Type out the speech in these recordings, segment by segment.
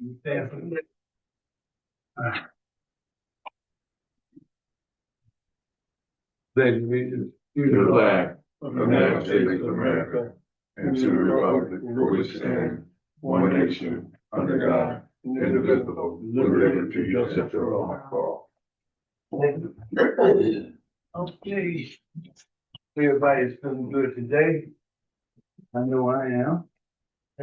You stand for the pledge of allegiance To the flag of the United States of America and to the republic for which it stands, one nation, under God, indivisible, with liberty and justice for all. Okay. Everybody's feeling good today. I know I am.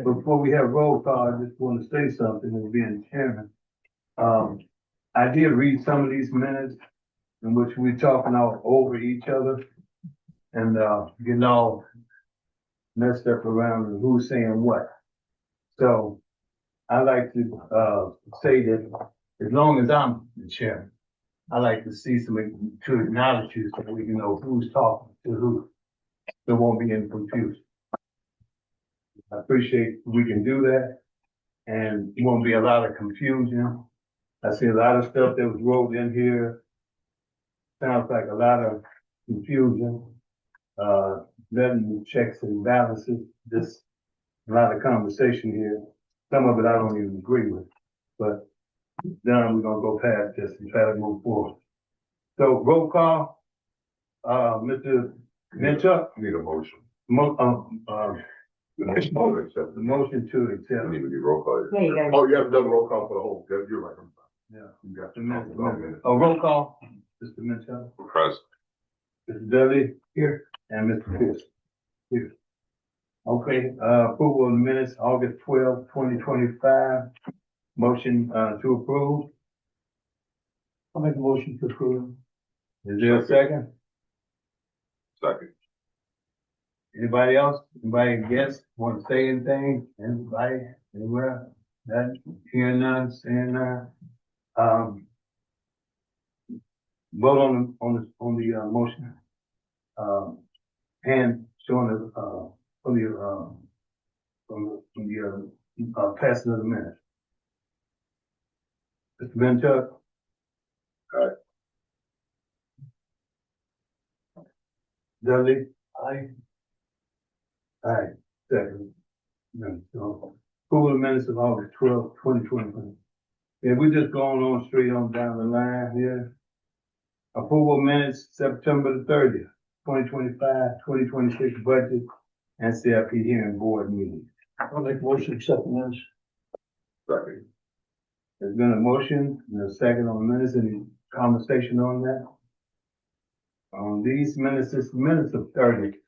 Before we have roll call, I just want to say something as being chairman. I did read some of these minutes in which we're talking all over each other and, getting all messed up around and who's saying what. So I like to, say that as long as I'm the chairman, I like to see to acknowledge you so we can know who's talking to who. There won't be any confusion. I appreciate we can do that and there won't be a lot of confusion. I see a lot of stuff that was wrote in here. Sounds like a lot of confusion, letting checks and balances, just a lot of conversation here. Some of it I don't even agree with, but then we're gonna go past this and try to move forward. So roll call, Mr. Minchuk, Need a motion. The motion to accept. Need to be roll call. Yeah, you guys. Oh, you haven't done the roll call for the whole, you're right. I'm sorry. Yeah. You got The the minutes. Oh, roll call, Mr. Minchuk, Present. Mr. Dudley here, and Mr. Pierce here. Okay, approval of the minutes, August 12, 2025. Motion, to approve. I'll make a motion to approve. Is there a second? Second. Anybody else? Anybody guess, want to say anything? Anybody, anywhere? That, hearing none, saying none? Vote on the motion. Hand showing the passing of the minutes. Mr. Minchuk? Aye. Dudley? Aye. Aye, second. No, so, approval of minutes of August 12, 2021. Yeah, we just going on straight on down the line here. Approval minutes, September the 30th, 2025-2026 budget and CIP hearing board meeting. I'll make motion accepting this. Second. There's been a motion and a second on minutes. Any conversation on that? On these minutes, it's minutes of 30.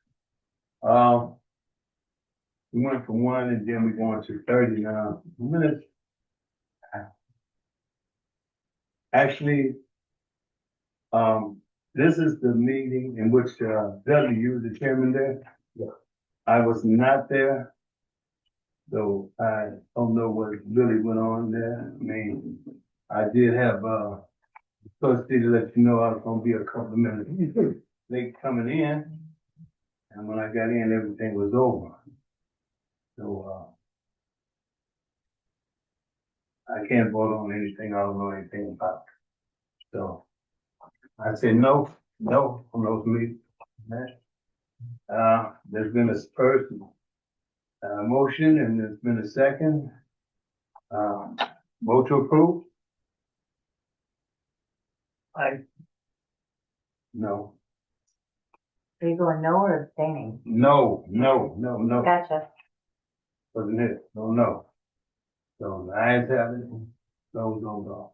We went from 1 and then we going to 30 now. Minutes. Actually, this is the meeting in which, Dudley, you were the chairman there? Yeah. I was not there. So I don't know what really went on there. I mean, I did have, trustee to let you know I was gonna be a couple of minutes late coming in. And when I got in, everything was over. So, I can't vote on anything I don't know anything about. So I say no on those meetings. There's been a first, motion and there's been a second. Vote to approve? No. Are you going no or abstaining? No. Gotcha. Wasn't it? No. So the ayes have it. No.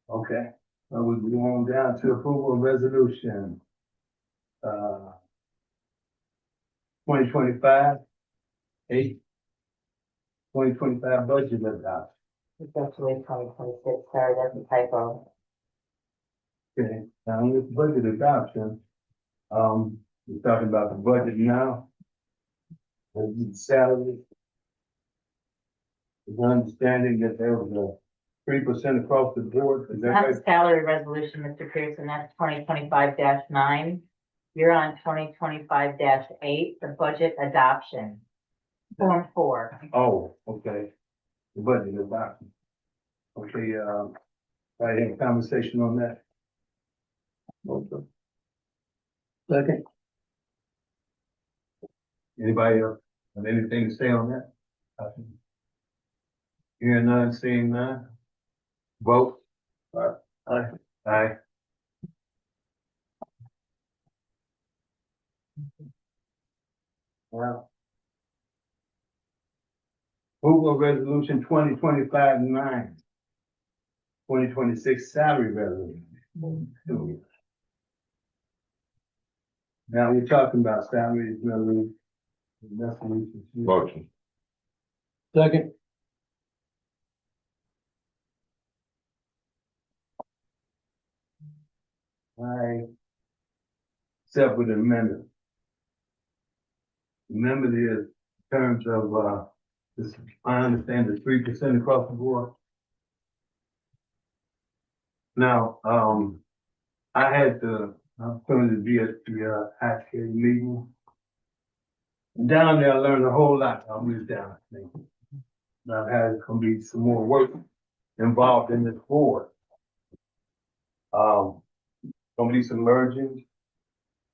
Okay. So we go on down to approval of resolution. 2025 budget adoption. It's actually 2026, sorry, that's a typo. Okay, now with budget adoption, we're talking about the budget now. The salary. Is understanding that there was a 3% across the board. Is that Not right? the salary resolution, Mr. Pearson, that's 2025-9. You're on 2025-8, the budget adoption. Form 4. Oh, okay. The budget adoption. Okay, I had a conversation on that. Okay. Second. Anybody else have anything to say on that? Hearing none, seeing none. Vote. Aye. Aye. Well. Approval of resolution 2025-9. 2026 salary resolution. Now we're talking about salaries resolution. Motion. Second. I accept with amendment. Amendment is in terms of, this, I understand the 3% across the board. Now, I had the opportunity to be at the, ASCAD meeting. Down there, I learned a whole lot. I was down, I think. Now, there's gonna be some more work involved in this board. Gonna be some merging.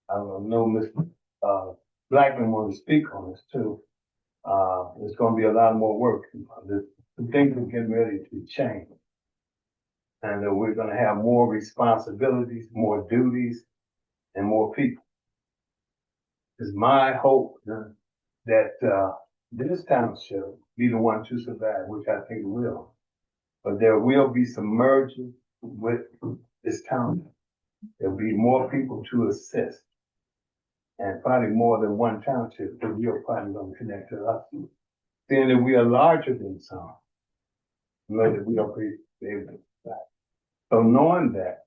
I don't know, Mr. Blackman want to speak on this too. There's gonna be a lot more work. The things are getting ready to change. And we're gonna have more responsibilities, more duties, and more people. It's my hope that this township be the one to survive, which I think it will. But there will be some merging with this township. There'll be more people to assist. And probably more than one township, because we're probably gonna connect to us. Seeing that we are larger than some. Know that we don't be able to survive. So knowing that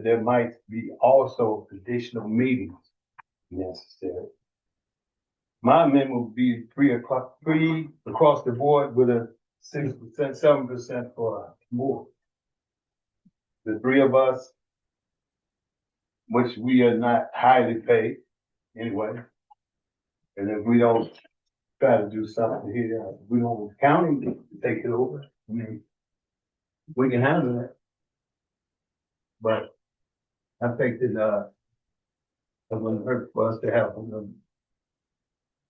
there might be also additional meetings necessary. My amendment would be 3 across the board with a 6%, 7% for more. The three of us, which we are not highly paid anyway. And if we don't try to do something here, we don't county to take it over. I mean, we can handle it. But I think that, it wouldn't hurt for us to have a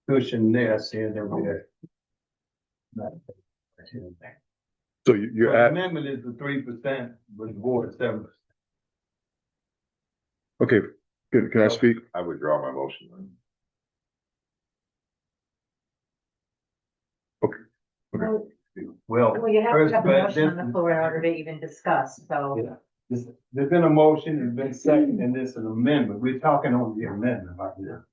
cushion there, seeing that we're not. So you're The at, amendment is the 3%, but the board is 7%. okay, can I speak? I withdraw my motion. Well, Well, you have first, to have a but motion on this- the floor in order to even discuss, so. yeah, there's been a motion, there's been second, and this is an amendment. We're talking on the amendment right now.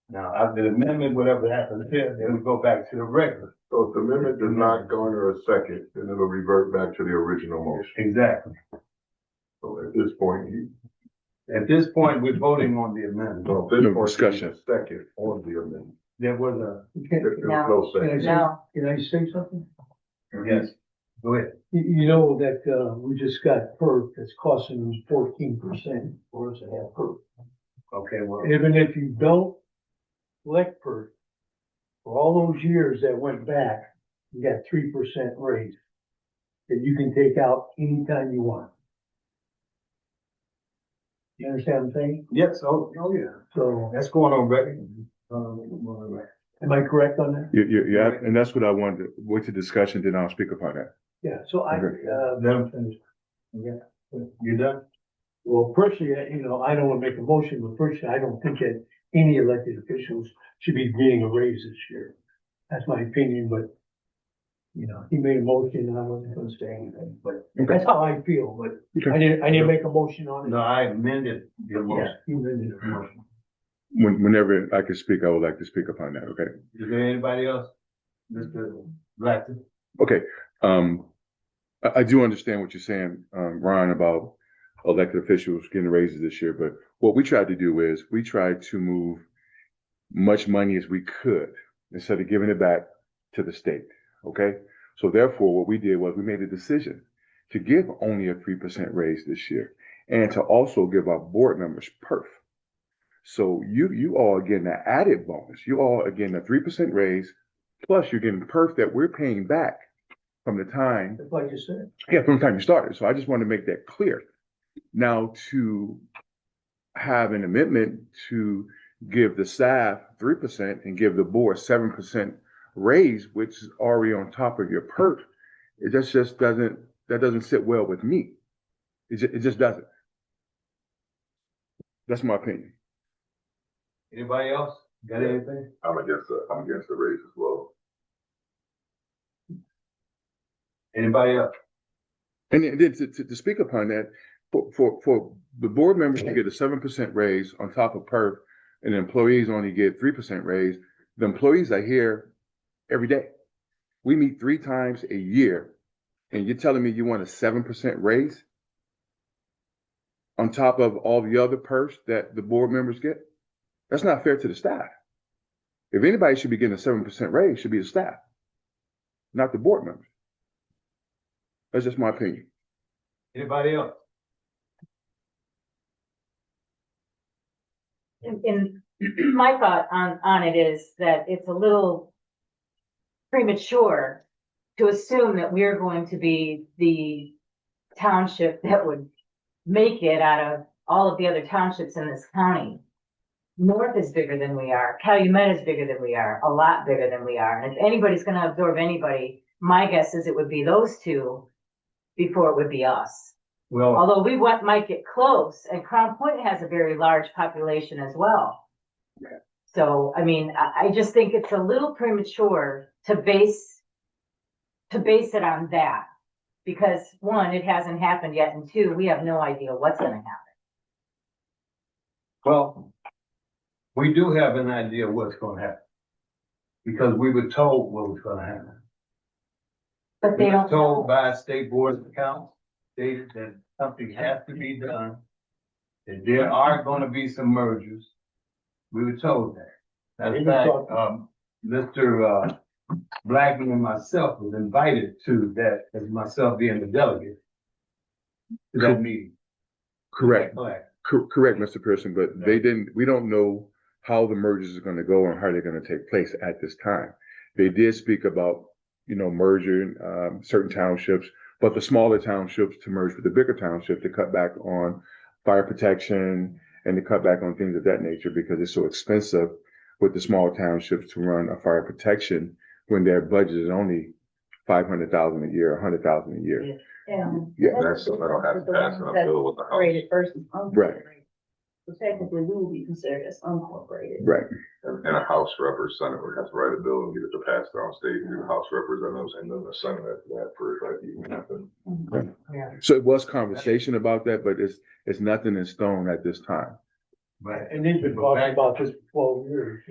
Now, after the amendment, whatever happens here, then we go back to the regular. So if the amendment does not garner a second, then it'll revert back to the original motion. Exactly. So at this point, At this point, we're voting on the amendment. so at this No point, discussion. there's a second on the amendment. There was a, There's no second. No, Can I say something? yes, go ahead. You know that, we just got PERF that's costing them 14% for us to have PERF. Okay, well, Even if you don't elect PERF, for all those years that went back, you got 3% raise that you can take out anytime you want. You understand what I'm saying? yes, oh, yeah. So, That's going on record. am I correct on that? Yeah, and that's what I wanted to, wait to discussion, then I'll speak upon that. Yeah, so I, Okay. Let him finish. Okay, you done? well, personally, you know, I don't wanna make a motion, but personally, I don't think that any elected officials should be getting a raise this year. That's my opinion, but, you know, he made a motion and I wasn't gonna say anything, but that's how I feel, but I didn't make a motion on it. No, I amended the Yeah, motion. he amended the motion. Whenever I can speak, I would like to speak upon that, okay? Is there anybody else? Mr. Blackton? Okay, I do understand what you're saying, Ron, about elected officials getting raises this year, but what we tried to do is we tried to move much money as we could instead of giving it back to the state, okay? So therefore, what we did was we made a decision to give only a 3% raise this year and to also give our board members PERF. So you all are getting an added bonus. You all are getting a 3% raise, plus you're getting PERF that we're paying back from the time, That's like you said. yeah, from the time you started. So I just want to make that clear. Now to have an amendment to give the staff 3% and give the board 7% raise, which is already on top of your perf, it just doesn't sit well with me. It just doesn't. That's my opinion. Anybody else got anything? I'm against the raise as well. Anybody else? And then to speak upon that, for the board members to get a 7% raise on top of perf, and the employees only get 3% raise, the employees are here every day. We meet 3 times a year, and you're telling me you want a 7% raise on top of all the other perks that the board members get? That's not fair to the staff. If anybody should be getting a 7% raise, it should be the staff, not the board members. That's just my opinion. Anybody else? And my thought on it is that it's a little premature to assume that we're going to be the township that would make it out of all of the other townships in this county. North is bigger than we are. Calumet is bigger than we are, a lot bigger than we are. And if anybody's going to absorb anybody, my guess is it would be those two before it would be us. Well, Although we might get close, and Crown Point has a very large population as well. So, I mean, I just think it's a little premature to base it on that. Because 1, it hasn't happened yet, and 2, we have no idea what's gonna happen. well, we do have an idea what's gonna happen. Because we were told what was gonna happen. But they We were don't told know. by State Board of Accounts, stated that something has to be done. That there are gonna be some mergers. We were told that. Matter of fact, Mr. Blackman and myself was invited to that, as myself being the delegate. To that meeting. Correct. Correct, Mr. Pearson, but No. we don't know how the mergers are gonna go and how they're gonna take place at this time. They did speak about, merging, certain townships, but the smaller townships to merge with the bigger township to cut back on fire protection and to cut back on things of that nature because it's so expensive with the small townships to run a fire protection when their budget is only $500,000 a year, $100,000 a year. And Yeah, that's something I don't have to pass, and I'm good with the house. Rated versus Right. unincorporated. So technically, we will be considered as unincorporated. Right. And a House representative has to write a bill and get it to pass down state through the House representatives and then the Senate after that for it like even happen. Yeah. So it was conversation about that, but it's nothing in stone at this time. Right. And they've been talking about this for 12 years.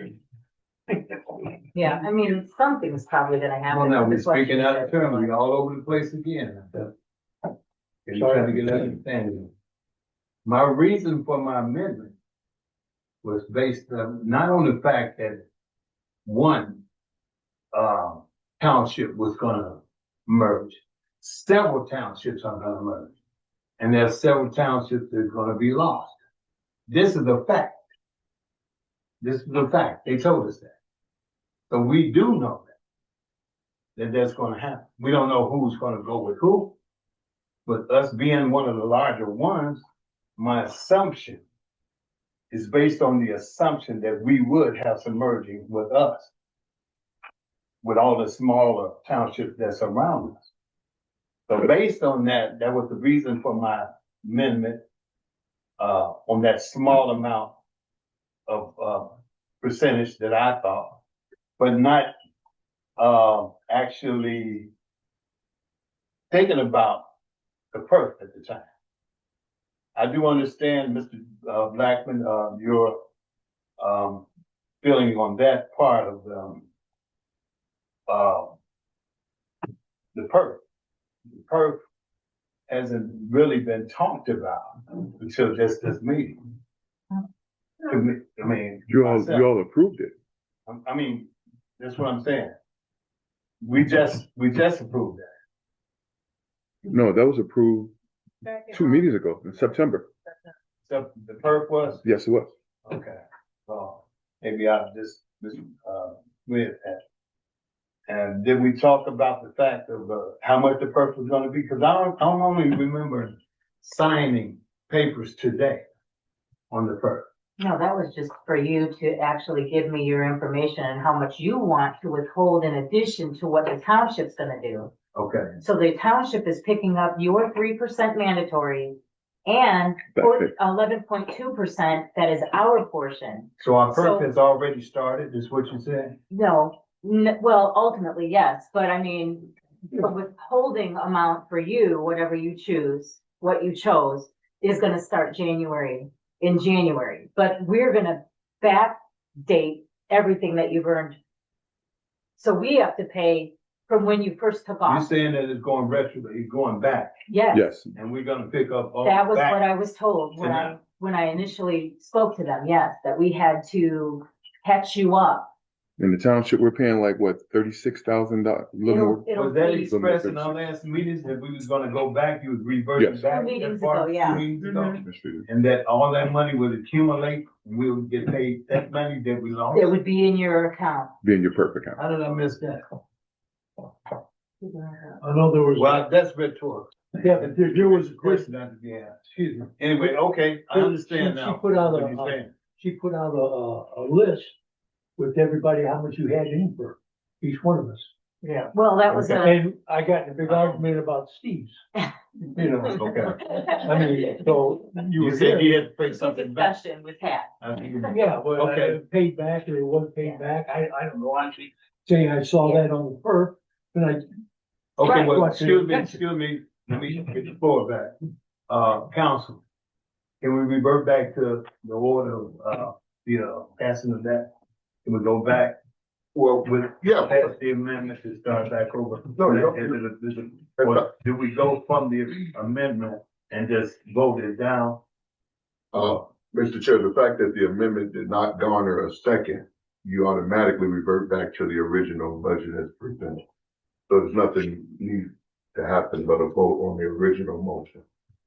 Yeah, I mean, something's probably gonna happen. Well, now, we're The question speaking out of is- turn, we all over the place again. You're trying to get understanding. My reason for my amendment was based not on the fact that one, township was gonna merge. Several townships are gonna merge. And there's several townships that are gonna be lost. This is a fact. This is a fact. They told us that. So we do know that that's gonna happen. We don't know who's gonna go with who. But us being one of the larger ones, my assumption is based on the assumption that we would have some merging with us. With all the smaller townships that's around us. So based on that, that was the reason for my amendment, on that small amount of, percentage that I thought, but not, actually thinking about the perk at the time. I do understand, Mr. Blackman, your, feeling on that part of, the perk. The perk hasn't really been talked about until just this meeting. To me, I mean. You myself. all approved it. I mean, that's what I'm saying. We just approved that. No, that was approved 2 meetings ago in September. So the perk was, Yes, it was. okay, well, maybe I just, with that. And did we talk about the fact of, how much the perk was gonna be? Cause I don't only remember signing papers today on the perk. No, that was just for you to actually give me your information and how much you want to withhold in addition to what the township's gonna do. Okay, So the township is picking up your 3% mandatory and That's it. 11.2% that is our portion. so our So- perk has already started, is what you said? No, well, ultimately, yes, but I mean, the withholding amount for you, whatever you choose, what you chose, is gonna start in January, but we're gonna backdate everything that you've earned. So we have to pay from when you first took You're off. saying that it's going retro, it's going back, Yes, Yes, and we're gonna pick up all that was back. what I was told Tonight. when I initially spoke to them, yes, that we had to catch you up. in the township, we're paying like what, $36,000, a little more? It'll Was that be expressed in our last meetings that we was gonna go back, you was reverting Yes. back? 2 meetings that far? ago, yeah. 2 meetings ago? Mhm. Yes, we do. And that all that money would accumulate, and we would get paid that money that we lost? It would be in your account. Be in your perfect account. How did I miss that? I know there was, Well, that's rhetorical. yeah, but there was a Question question, not to be asked. excuse me. Anyway, okay, I understand She now. put out what you're saying. she put out a list with everybody, how much you had in for each one of us. Yeah. Well, that was And I got in a big argument about Steve's, you know, Okay. I mean, so you You were said there. he had to pay a something back. discussion was had. Yeah, but Okay. paid back or it wasn't paid back, I don't know, I'm saying I saw that on the perk, and Okay, well, Right. excuse me, let me get the floor back. Council, can we revert back to the order of, the, passing of that? Can we go back? Well, with, Yeah. pass the amendment to start back over? No, you Or do we go from the amendment and just vote it down? Mr. Chair, the fact that the amendment did not garner a second, you automatically revert back to the original budget as presented. So there's nothing needs to happen but a vote on the original motion,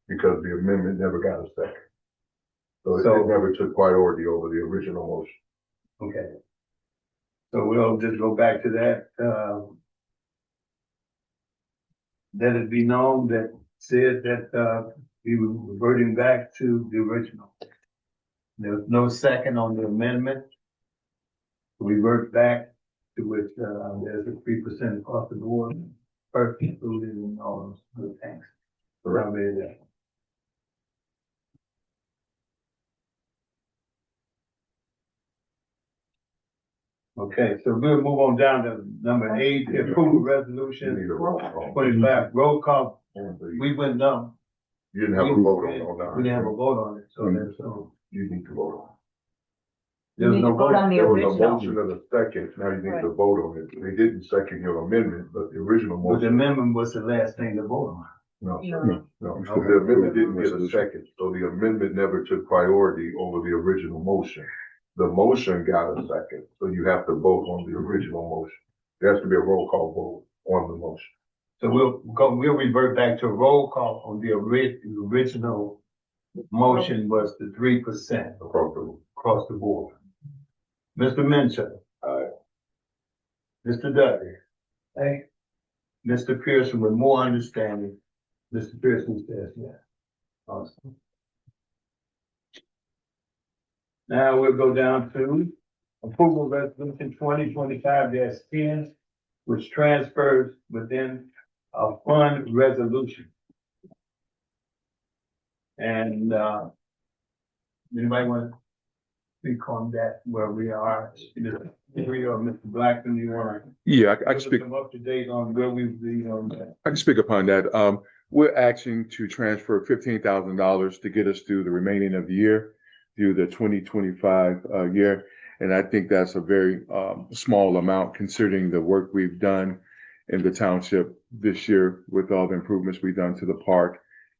because the amendment never got a second. So So- it never took priority over the original motion. Okay. So we'll just go back to that, let it be known that said that, we were reverting back to the original. There's no second on the amendment. Revert back to which, there's a 3% across the board, first included in all those good things. Around there. Okay, so we'll move on down to number 8, the approval You resolution need a roll call. 25, roll call. You We went down. didn't have a vote on that. We didn't have a vote on it, so there's no, You need to vote on it. You there's need no to vote on the There was a original. motion and a second, now you need to vote on it. They didn't second your amendment, but the original But the motion. amendment was the last thing to vote on. No, No. no, because the amendment didn't get a second, so the amendment never took priority over the original motion. The motion got a second, so you have to vote on the original motion. There has to be a roll call vote on the motion. So we'll revert back to a roll call on the original motion was the 3% Across the room. across the board. Mr. Minchell. Aye. Mr. Dudley. Aye. Mr. Pearson with more understanding. Mr. Pearson says yes. Awesome. Now we'll go down to approval resolution 2025-10, which transfers within a fund resolution. And, anybody want to speak on that, where we are? We or Mr. Blackman, you want to? Yeah, I can speak. Some up to date on where we be on that. I can speak upon that. We're asking to transfer $15,000 to get us through the remaining of the year, through the 2025 year. And I think that's a very small amount considering the work we've done in the township this year with all the improvements we've done to the park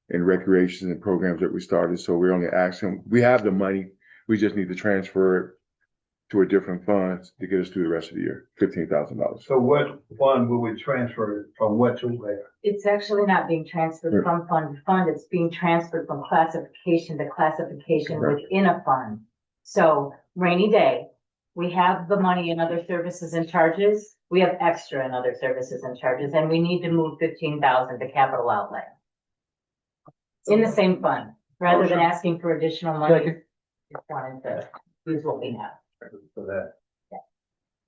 and recreations and programs that we started. So we're only asking, we have the money, we just need to transfer it to a different fund to get us through the rest of the year, $15,000. So what fund will we transfer from what to where? It's actually not being transferred Right. from fund to fund, it's being transferred from classification to classification Correct. within a fund. So rainy day, we have the money in other services and charges, we have extra in other services and charges, and we need to move 15,000 to capital outlay. In the same fund, rather than asking for additional money. Second. just wanted to use what we have. For that.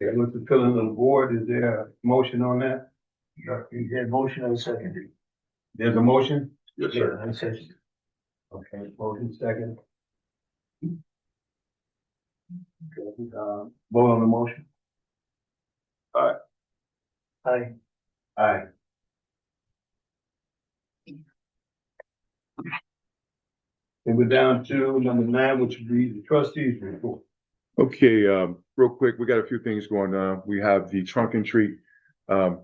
Okay, what's the feeling of the board? Is there a motion on that? You had motion, I seconded. There's a motion? Yes, sir. I seconded. Okay, motion second. Okay, vote on the motion. Aye. Aye. And we're down to number 9, which would be the trustees report. Okay, real quick, we got a few things going on. We have the trunk and treat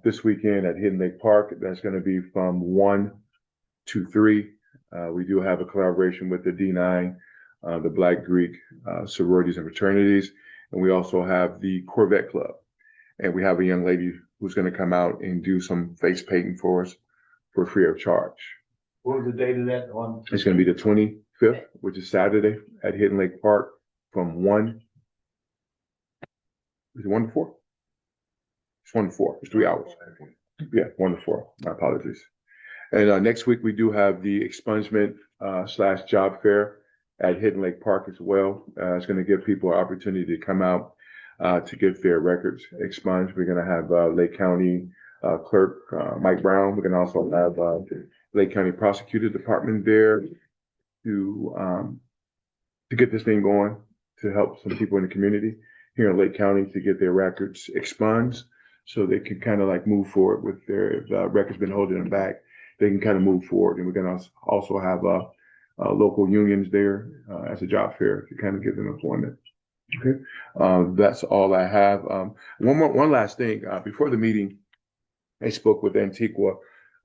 this weekend at Hidden Lake Park. That's going to be from 1 to 3. We do have a collaboration with the D9, the Black Greek sororities and fraternities, and we also have the Corvette Club. And we have a young lady who's going to come out and do some face painting for us for free of charge. What was the date of that one? It's going to be the 25th, which is Saturday at Hidden Lake Park from 1. Is it 1 to 4? It's 1 to 4. It's 3 hours. Yeah, 1 to 4. My apologies. And next week we do have the expungement / job fair at Hidden Lake Park as well. It's going to give people an opportunity to come out to get their records expunged. We're going to have Lake County Clerk Mike Brown. We're going to also have the Lake County Prosecutor Department there to get this thing going, to help some people in the community here in Lake County to get their records expunged so they can kind of like move forward with their, if records been holding them back, they can kind of move forward. And we're going to also have local unions there as a job fair to kind of give them employment. Okay, that's all I have. One last thing. Before the meeting, I spoke with Antigua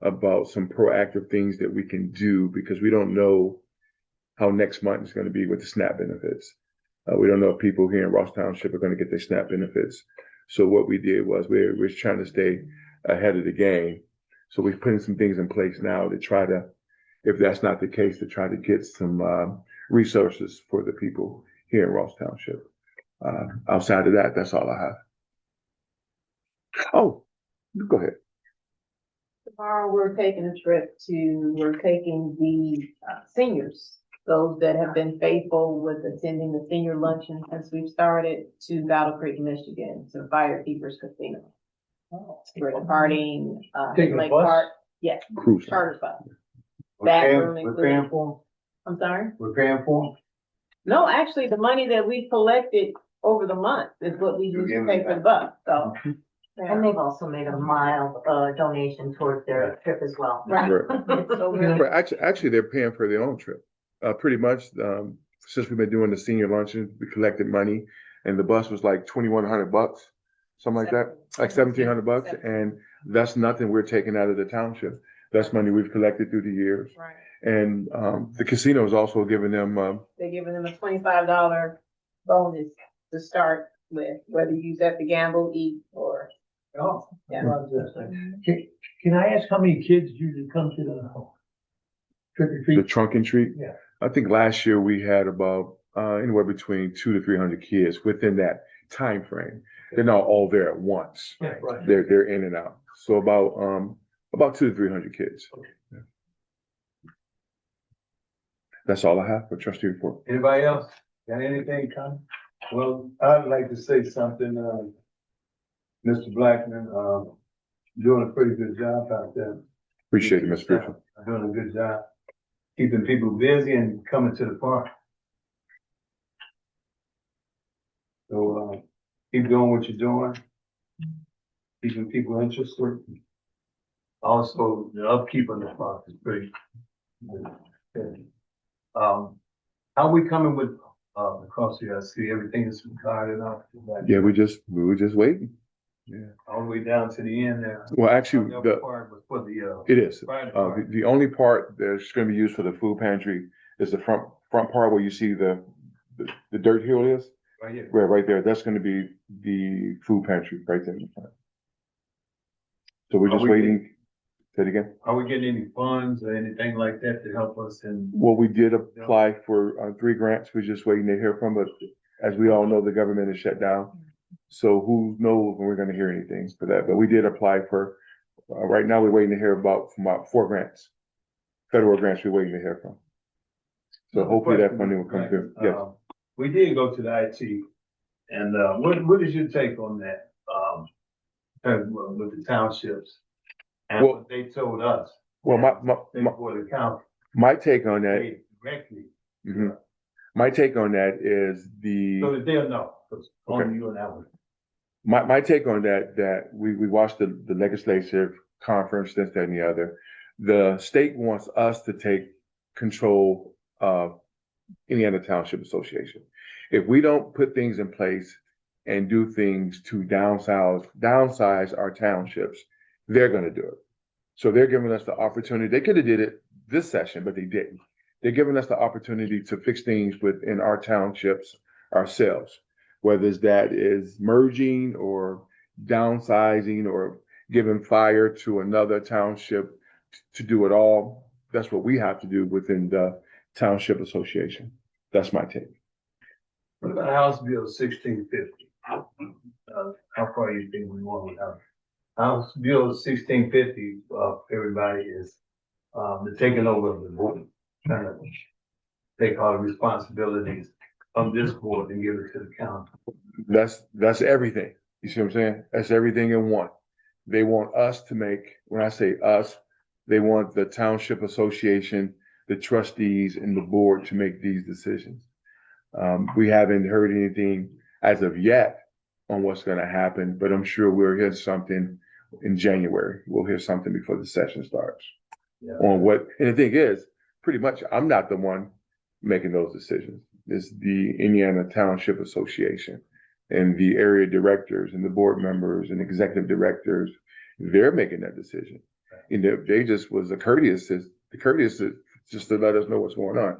about some proactive things that we can do because we don't know how next month is going to be with the SNAP benefits. We don't know if people here in Ross Township are going to get their SNAP benefits. So what we did was we're trying to stay ahead of the game. So we're putting some things in place now to try to, if that's not the case, to try to get some resources for the people here in Ross Township. Outside of that, that's all I have. Oh, go ahead. Tomorrow, we're taking the seniors, those that have been faithful with attending the senior luncheon since we've started, to Battle Creek, Michigan, to Fire Keepers Casino. We're departing, Taking a Lake bus? Park, yes, Cruise. charter bus. We're paying- Bathroom we're paying included. for I'm sorry? them? We're paying for them? No, actually, the money that we collected over the month is what we use to pay for the bus, so. And they've also made a mild donation towards their trip as well. Right. Right. So we're- Right, actually, they're paying for their own trip. Pretty much, since we've been doing the senior luncheon, we collected money, and the bus was like $2,100, something like that, like $1,700, and that's nothing we're taking out of the township. That's money we've collected through the years, Right. and the casino is also giving them. They're giving them a $25 bonus to start with, whether you use that to gamble, eat, or, Oh. yeah. Can I ask how many kids usually come to the trick or The treat? trunk and treat. Yeah. I think last year we had about anywhere between 200 to 300 kids within that time frame. They're not all there at once. Yeah, right. They're in and out. So about 200 to 300 kids. Yeah. That's all I have for trustee report. Anybody else? Got anything coming? Well, I'd like to say something, Mr. Blackman, doing a pretty good job out there. Appreciate it, Mr. Griffin. Doing a good job, keeping people busy and coming to the park. So, keep doing what you're doing. Keeping people interested. Also, the upkeep on the park is pretty good. How we coming with, across here? I see everything is carded up. Yeah, we were just waiting. Yeah. All the way down to the end there. Well, actually, The upper part was for the, it is. fire department. The only part that's going to be used for the food pantry is the front part where you see the dirt hill is. Right here. Right there. That's going to be the food pantry right there in the front. So we're Are just we waiting. Say it again. Are we getting any funds or anything like that to help us in? Well, we did apply for 3 grants. We're just waiting to hear from, but as we all know, the government is shut down. So who knows when we're going to hear anything for that? But we did apply for, right now we're waiting to hear from about 4 grants. Federal grants we're waiting to hear from. So hopefully that funding will come through. Yes. we did go to the IT. And, what is your take on that, with the townships? And Well- what they told us, Well, they for the county, my take on that, they directly, mhm. My take on that is so the, that they'll know, 'cause Okay. only you and I would. my take on that we watched the legislative conference, this, that, and the other. The state wants us to take control of Indiana Township Association. If we don't put things in place and do things to downsize our townships, they're gonna do it. So they're giving us the opportunity. They could have did it this session, but they didn't. They're giving us the opportunity to fix things within our townships ourselves, whether that is merging or downsizing or giving fire to another township to do it all. That's what we have to do within the Township Association. That's my take. What about House Bill 1650? How far you think we want with that? House Bill 1650, everybody is, the taking over of the board. Trying to take all the responsibilities of this board and give it to the county. That's everything. You see what I'm saying? That's everything in one. They want us to make, when I say us, they want the Township Association, the trustees and the board to make these decisions. We haven't heard anything as of yet on what's gonna happen, but I'm sure we'll hear something in January. We'll hear something before the session starts. Yeah. On what, and the thing is, pretty much, I'm not the one making those decisions. It's the Indiana Township Association and the area directors and the board members and executive directors. They're making that decision. And they just was the courteous just to let us know what's going on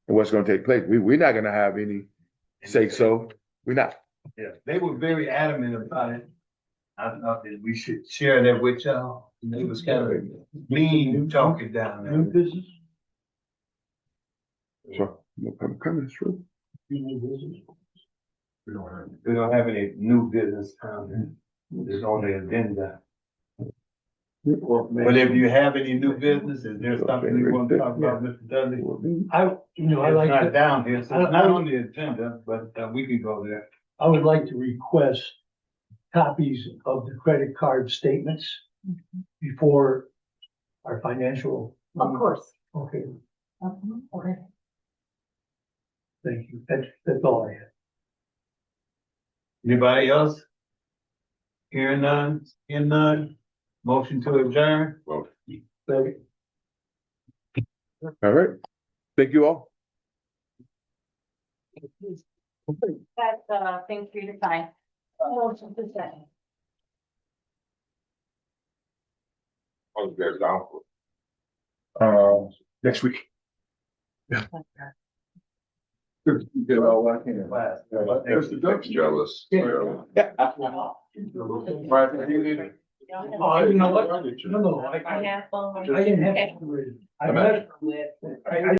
and what's gonna take place. We're not gonna have any say so. We're not. Yeah, they were very adamant about it. I thought that we should share that with y'all. And they was kind of mean talking down New there. business? So, I'm coming through. New business? We don't have any new business down there. It's on the agenda. But if you have any new business, is there something you want to talk about, Mr. Dudley? I It's like not to, down here, so it's not on the agenda, but we can go there. I would like to request copies of the credit card statements before our financial. Of course. Okay, Okay. thank you. That's all I have. Anybody else? Hearing none, motion to adjourn? Well, Thank you. All right. Thank you all. That's, thing for you to sign. Motion to sign. I was guys down for. Next week. Get all that in. Class. There's the ducks jealous. Yeah. Right, Oh, you know what? No, I I have. didn't have. I